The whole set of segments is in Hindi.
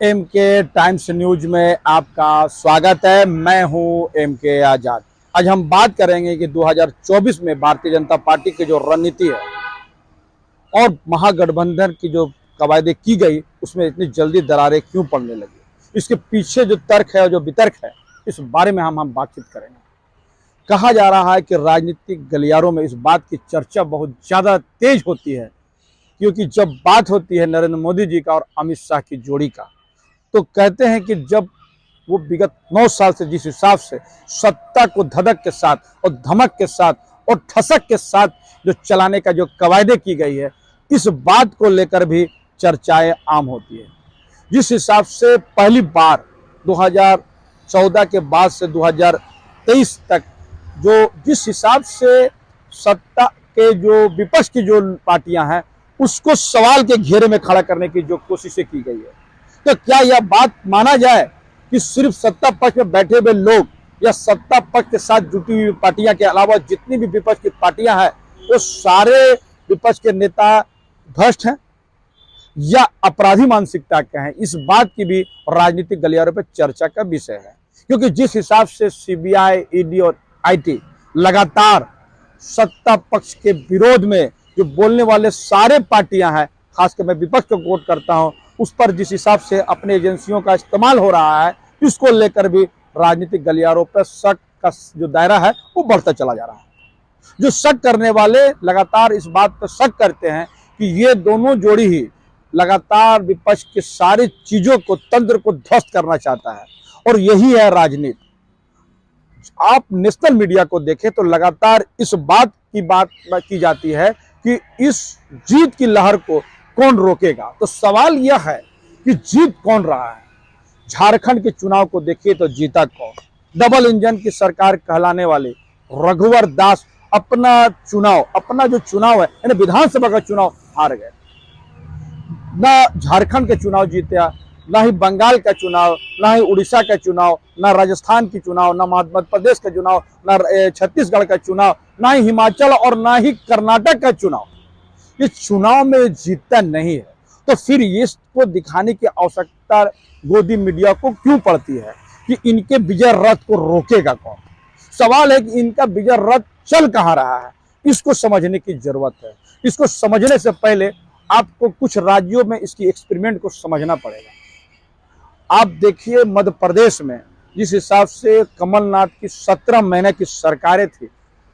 एम के टाइम्स न्यूज में आपका स्वागत है। मैं हूं एम के आजाद। आज हम बात करेंगे कि 2024 में भारतीय जनता पार्टी की जो रणनीति है और महागठबंधन की जो कवायदे की गई उसमें इतनी जल्दी दरारें क्यों पड़ने लगी। इसके पीछे जो तर्क है और जो वितर्क है, इस बारे में हम बातचीत करेंगे। कहा जा रहा है कि राजनीतिक गलियारों में इस बात की चर्चा बहुत ज़्यादा तेज होती है, क्योंकि जब बात होती है नरेंद्र मोदी जी का और अमित शाह की जोड़ी का, तो कहते हैं कि जब वो विगत 9 साल से जिस हिसाब से सत्ता को धधक के साथ और धमक के साथ और ठसक के साथ जो चलाने का जो कवायदे की गई है, इस बात को लेकर भी चर्चाएं आम होती है। जिस हिसाब से पहली बार 2014 के बाद से 2023 तक जो जिस हिसाब से सत्ता के जो विपक्ष की जो पार्टियां हैं उसको सवाल के घेरे में खड़ा करने की जो कोशिशें की गई है, तो क्या यह बात माना जाए कि सिर्फ सत्ता पक्ष में बैठे हुए लोग या सत्ता पक्ष के साथ जुटी हुई पार्टियां के अलावा जितनी भी विपक्ष की पार्टियां हैं वो सारे विपक्ष के नेता भ्रष्ट हैं या अपराधी मानसिकता के हैं? इस बात की भी राजनीतिक गलियारों पर चर्चा का विषय है, क्योंकि जिस हिसाब से सीबीआई, ईडी और आईटी लगातार सत्ता पक्ष के विरोध में जो बोलने वाले सारे पार्टियां हैं, खासकर मैं विपक्ष को वोट करता हूं, उस पर जिस हिसाब से अपने एजेंसियों का इस्तेमाल हो रहा है, इसको लेकर भी राजनीतिक गलियारों पर शक का जो दायरा है वो बढ़ता चला जा रहा है। जो शक करने वाले लगातार इस बात पर शक करते हैं कि ये दोनों जोड़ी ही लगातार विपक्ष के सारी चीजों को, तंत्र को ध्वस्त करना चाहता है, और यही है राजनीति। आप नेशनल मीडिया को देखें तो लगातार इस बात की जाती है कि इस जीत की लहर को कौन रोकेगा। तो सवाल यह है कि जीत कौन रहा है। झारखंड के चुनाव को देखिए तो जीता कौन? डबल इंजन की सरकार कहलाने वाले रघुवर दास अपना जो चुनाव है यानी विधानसभा का चुनाव हार गए। ना झारखंड के चुनाव जीता, ना ही बंगाल का चुनाव, ना ही उड़ीसा का चुनाव, ना राजस्थान की चुनाव, ना मध्य प्रदेश का चुनाव, ना छत्तीसगढ़ का चुनाव, ना ही हिमाचल और ना ही कर्नाटक का चुनाव। इस चुनाव में जीतता नहीं है, तो फिर इसको दिखाने की आवश्यकता गोदी मीडिया को क्यों पड़ती है कि इनके विजय रथ को रोकेगा कौन? सवाल है कि इनका विजय रथ चल कहां रहा है, इसको समझने की जरूरत है। इसको समझने से पहले आपको कुछ राज्यों में इसकी एक्सपेरिमेंट को समझना पड़ेगा। आप देखिए मध्य प्रदेश में जिस हिसाब से कमलनाथ की 17 महीने की सरकारें थी,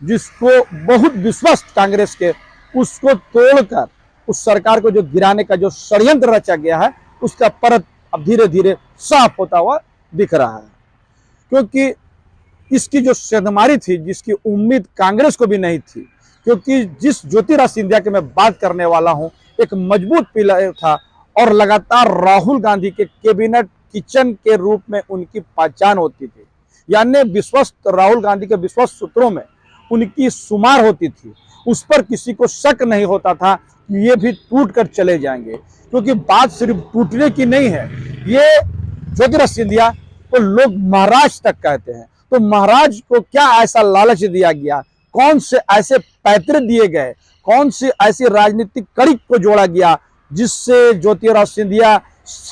जिसको बहुत विश्वस्त कांग्रेस के, उसको तोड़कर उस सरकार को जो गिराने का जो षड्यंत्र रचा गया है, उसका परत अब धीरे धीरे साफ होता हुआ दिख रहा है। क्योंकि इसकी जो सेंधमारी थी, जिसकी उम्मीद कांग्रेस को भी नहीं थी, क्योंकि जिस ज्योतिरादित्य सिंधिया की मैं बात करने वाला हूं, एक मजबूत पिलर था और लगातार राहुल गांधी के कैबिनेट किचन के रूप में उनकी पहचान होती थी, यानी विश्वस्त राहुल गांधी के विश्वस्त सूत्रों में उनकी शुमार होती थी। उस पर किसी को शक नहीं होता था कि ये भी टूट कर चले जाएंगे, क्योंकि बात सिर्फ टूटने की नहीं है। ये ज्योतिरादित्य सिंधिया को लोग महाराज तक कहते हैं, तो महाराज को क्या ऐसा लालच दिया गया, कौन से ऐसे पैतरे दिए गए, कौन सी ऐसी राजनीतिक कड़ी को जोड़ा गया जिससे ज्योतिरादित्य सिंधिया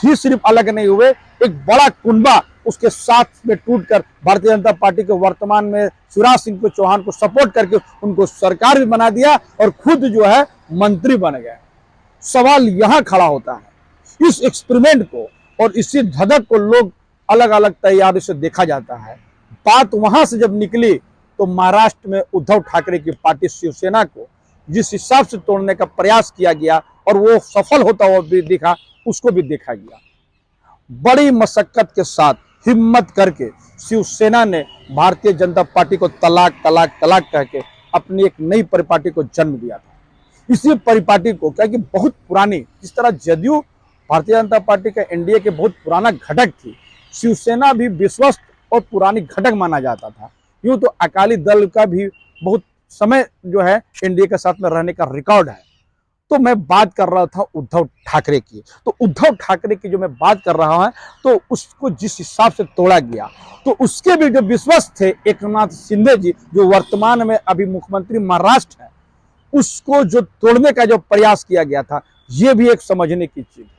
ही सिर्फ अलग नहीं हुए, एक बड़ा कुनबा उसके साथ में टूटकर भारतीय जनता पार्टी के वर्तमान में शिवराज सिंह चौहान को सपोर्ट करके उनको सरकार भी बना दिया और खुद जो है मंत्री बन गए। सवाल यहां खड़ा होता है। इस एक्सपेरिमेंट को और इसी धधक को लोग अलग अलग तैयारी से देखा जाता है। बात वहां से जब निकली तो महाराष्ट्र में उद्धव ठाकरे की पार्टी शिवसेना को जिस हिसाब से तोड़ने का प्रयास किया गया और वो सफल होता हुआ भी दिखा, उसको भी देखा गया। बड़ी मशक्कत के साथ हिम्मत करके शिवसेना ने भारतीय जनता पार्टी को तलाक तलाक तलाक कह के अपनी एक नई परिपाटी को जन्म दिया था। इसी परिपाटी को क्या कि बहुत पुरानी, जिस तरह जदयू भारतीय जनता पार्टी का एनडीए के बहुत पुराना घटक थी, शिवसेना भी विश्वस्त और पुरानी घटक माना जाता था। यूं तो अकाली दल का भी बहुत समय जो है एनडीए के साथ में रहने का रिकॉर्ड है। तो मैं बात कर रहा था उद्धव ठाकरे की। तो उद्धव ठाकरे की जो मैं बात कर रहा हूं, तो उसको जिस हिसाब से तोड़ा गया, तो उसके भी जो विश्वस्त थे एकनाथ शिंदे जी, जो वर्तमान में अभी मुख्यमंत्री महाराष्ट्र है, उसको जो तोड़ने का जो प्रयास किया गया था, ये भी एक समझने की चीज है।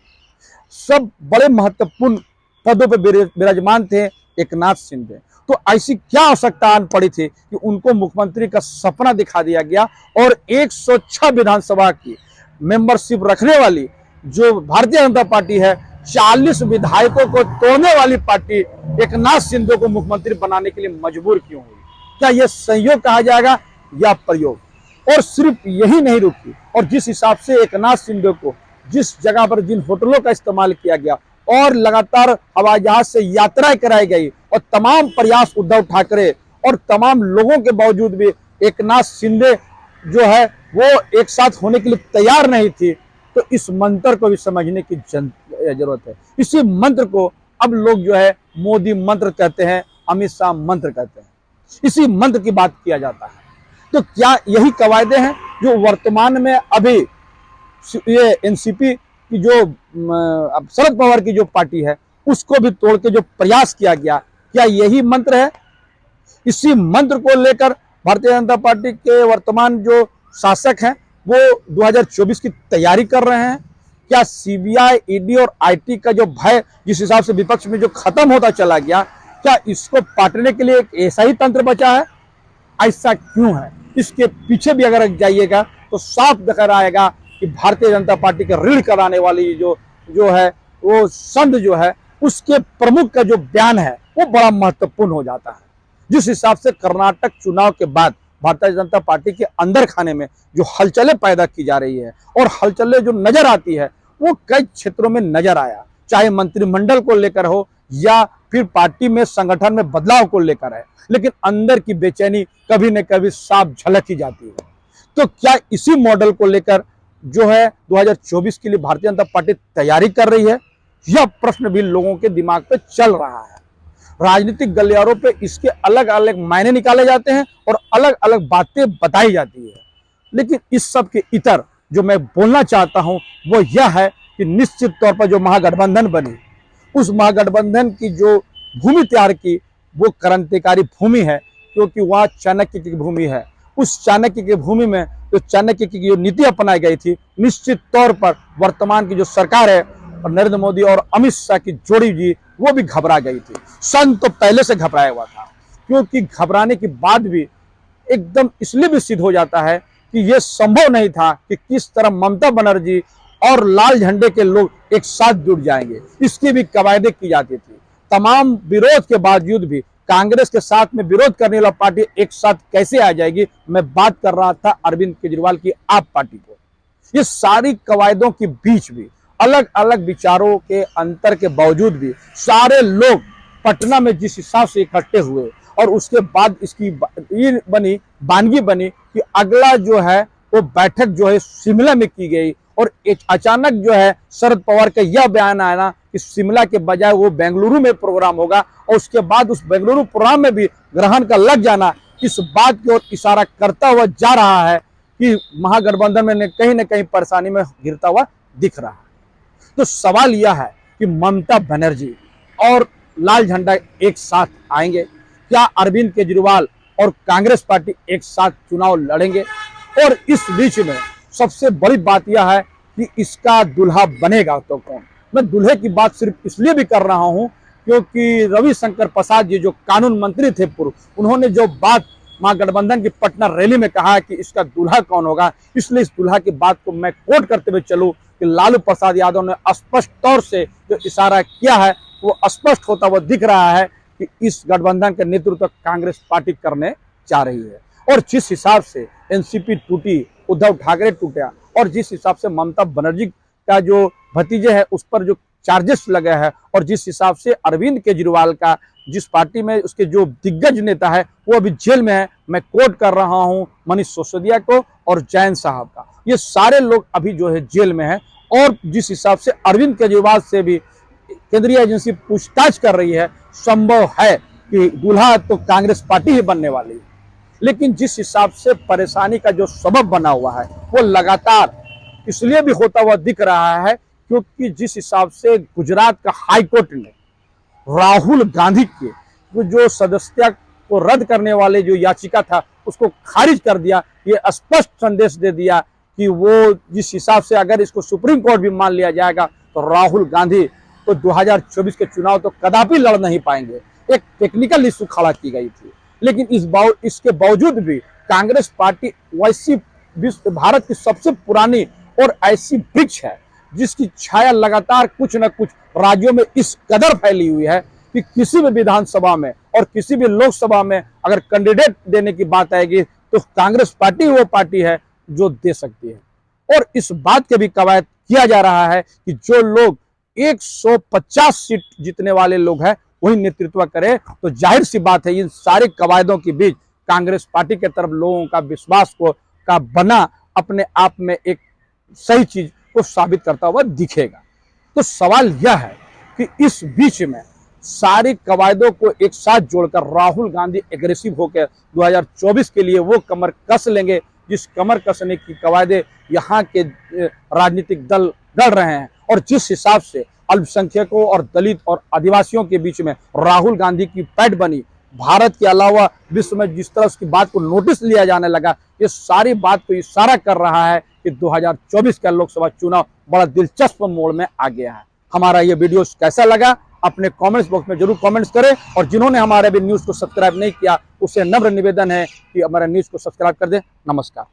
सब बड़े महत्वपूर्ण पदों पर विराजमान थे एकनाथ शिंदे। तो ऐसी क्या आवश्यकता आन पड़ी थी कि उनको मुख्यमंत्री का सपना दिखा दिया गया और 106 विधानसभा की मेंबरशिप रखने वाली जो भारतीय जनता पार्टी है, 40 विधायकों को तोड़ने वाली पार्टी एकनाथ शिंदे को मुख्यमंत्री बनाने के लिए मजबूर क्यों हुई? क्या यह संयोग कहा जाएगा या प्रयोग? और सिर्फ यही नहीं रुकी, और जिस हिसाब से एकनाथ शिंदे को जिस जगह पर जिन होटलों का इस्तेमाल किया गया और लगातार हवाई जहाज से यात्राएं कराई गई और तमाम प्रयास उद्धव ठाकरे और तमाम लोगों के बावजूद भी एकनाथ शिंदे जो है वो एक साथ होने के लिए तैयार नहीं थी, तो इस मंत्र को भी समझने की जरूरत है। इसी मंत्र को अब लोग जो है मोदी मंत्र कहते हैं, अमित शाह मंत्र कहते हैं। इसी मंत्र की बात किया जाता है। तो क्या यही कवायदे हैं जो वर्तमान में अभी ये एनसीपी की जो शरद पवार की जो पार्टी है उसको भी तोड़ के जो प्रयास किया गया, क्या यही मंत्र है? इसी मंत्र को लेकर भारतीय जनता पार्टी के वर्तमान जो शासक हैं वो 2024 की तैयारी कर रहे हैं। क्या सीबीआई, ईडी और आईटी का जो भय जिस हिसाब से विपक्ष में जो खत्म होता चला गया, क्या इसको पाटने के लिए एक ऐसा ही तंत्र बचा है? ऐसा क्यों है? इसके पीछे भी अगर जाइएगा तो साफ दिख आएगा कि भारतीय जनता पार्टी के ऋण कराने वाली जो है वो संघ जो है उसके प्रमुख का जो बयान है वो बड़ा महत्वपूर्ण हो जाता है। जिस हिसाब से कर्नाटक चुनाव के बाद भारतीय जनता पार्टी के अंदर खाने में जो हलचलें पैदा की जा रही है और हलचलें जो नजर आती है वो कई क्षेत्रों में नजर आया, चाहे मंत्रिमंडल को लेकर हो या फिर पार्टी में संगठन में बदलाव को लेकर है, लेकिन अंदर की बेचैनी कभी न कभी साफ झलक ही जाती है। तो क्या इसी मॉडल को लेकर जो है 2024 के लिए भारतीय जनता पार्टी तैयारी कर रही है? यह प्रश्न भी लोगों के दिमाग पे चल रहा है। राजनीतिक गलियारों पे इसके अलग अलग मायने निकाले जाते हैं और अलग अलग बातें बताई जाती है, लेकिन इस सब के इतर जो मैं बोलना चाहता हूं वो यह है कि निश्चित तौर पर जो महागठबंधन बनी, उस महागठबंधन की जो भूमि तैयार की वो क्रांतिकारी भूमि है, क्योंकि वहाँ चाणक्य की भूमि है। उस चाणक्य की भूमि में जो चाणक्य की जो नीति अपनाई गई थी, निश्चित तौर पर वर्तमान की जो सरकार है और नरेंद्र मोदी और अमित शाह की जोड़ी जी वो भी घबरा गई थी। संघ तो पहले से घबराया हुआ था, क्योंकि घबराने के बाद भी एकदम इसलिए भी सिद्ध हो जाता है कि यह संभव नहीं था कि किस तरह ममता बनर्जी और लाल झंडे के लोग एक साथ जुड़ जाएंगे। इसकी भी कवायदे की जाती थी। तमाम विरोध के बावजूद भी कांग्रेस के साथ में विरोध करने वाला पार्टी एक साथ कैसे आ जाएगी? मैं बात कर रहा था अरविंद केजरीवाल की आप पार्टी को। ये सारी कवायदों के बीच भी अलग अलग विचारों के अंतर के बावजूद भी सारे लोग पटना में जिस हिसाब से इकट्ठे हुए और उसके बाद इसकी वानगी बनी कि अगला जो है वो बैठक जो है शिमला में की गई और अचानक जो है शरद पवार का यह बयान आया ना कि शिमला के बजाय वो बेंगलुरु में प्रोग्राम होगा और उसके बाद उस बेंगलुरु प्रोग्राम में भी ग्रहण का लग जाना इस बात की ओर इशारा करता हुआ जा रहा है कि महागठबंधन में कहीं न कहीं परेशानी में गिरता हुआ दिख रहा है। तो सवाल यह है कि ममता बनर्जी और लाल झंडा एक साथ आएंगे? क्या अरविंद केजरीवाल और कांग्रेस पार्टी एक साथ चुनाव लड़ेंगे? और इस बीच में सबसे बड़ी बात यह है कि इसका दूल्हा बनेगा तो कौन? मैं दूल्हे की बात सिर्फ इसलिए भी कर रहा हूं क्योंकि रविशंकर प्रसाद जी जो कानून मंत्री थे पूर्व, उन्होंने जो बात महागठबंधन की पटना रैली में कहा कि इसका दूल्हा कौन होगा, इसलिए इस दूल्हा की बात को मैं कोट करते हुए चलूं कि लालू प्रसाद यादव ने स्पष्ट तौर से जो इशारा किया है वो स्पष्ट होता हुआ दिख रहा है कि इस गठबंधन का नेतृत्व कांग्रेस पार्टी करने जा रही है। और जिस हिसाब से एनसीपी टूटी, उद्धव ठाकरे टूटा और जिस हिसाब से ममता बनर्जी का जो भतीजे है उस पर जो चार्जेस लगे हैं और जिस हिसाब से अरविंद केजरीवाल का जिस पार्टी में उसके जो दिग्गज नेता है वो अभी जेल में है, मैं कोट कर रहा हूं मनीष सिसोदिया को और जैन साहब का, ये सारे लोग अभी जो है जेल में है। और जिस हिसाब से अरविंद केजरीवाल से भी केंद्रीय एजेंसी पूछताछ कर रही है, संभव है कि दूल्हा तो कांग्रेस पार्टी ही बनने वाली है। लेकिन जिस हिसाब से परेशानी का जो सबब बना हुआ है वो लगातार इसलिए भी होता हुआ दिख रहा है क्योंकि जिस हिसाब से गुजरात का हाई कोर्ट ने राहुल गांधी के जो सदस्यता को रद्द करने वाले जो याचिका था उसको खारिज कर दिया, ये स्पष्ट संदेश दे दिया कि वो जिस हिसाब से अगर इसको सुप्रीम कोर्ट भी मान लिया जाएगा तो राहुल गांधी तो 2024 के चुनाव तो कदापि लड़ नहीं पाएंगे। एक टेक्निकल इशू खड़ा की गई थी, लेकिन इसके बावजूद भी कांग्रेस पार्टी वैसी भारत की सबसे पुरानी और ऐसी वृक्ष है जिसकी छाया लगातार कुछ न कुछ राज्यों में इस कदर फैली हुई है कि किसी भी विधानसभा में और किसी भी लोकसभा में अगर कैंडिडेट देने की बात आएगी तो कांग्रेस पार्टी वो पार्टी है जो दे सकती है। और इस बात के भी कवायद किया जा रहा है कि जो लोग 150 सीट जीतने वाले लोग हैं वही नेतृत्व करे, तो जाहिर सी बात है इन सारे कवायदों के बीच कांग्रेस पार्टी के तरफ लोगों का विश्वास का बना अपने आप में एक सही चीज को साबित करता हुआ दिखेगा। तो सवाल यह है कि इस बीच में सारी कवायदों को एक साथ जोड़कर राहुल गांधी एग्रेसिव होकर 2024 के लिए वो कमर कस लेंगे जिस कमर कसने की कवायदे यहाँ के राजनीतिक दल लड़ रहे हैं, और जिस हिसाब से अल्पसंख्यकों और दलित और आदिवासियों के बीच में राहुल गांधी की पैठ बनी, भारत के अलावा विश्व में जिस तरह उसकी बात को नोटिस लिया जाने लगा, ये सारी बात को इशारा कर रहा है कि 2024 का लोकसभा चुनाव बड़ा दिलचस्प मोड़ में आ गया है। हमारा ये वीडियो कैसा लगा अपने कमेंट्स बॉक्स में जरूर कमेंट्स करें, और जिन्होंने हमारे भी न्यूज़ को सब्सक्राइब नहीं किया उसे नम्र निवेदन है कि हमारे न्यूज़ को सब्सक्राइब कर दें। नमस्कार।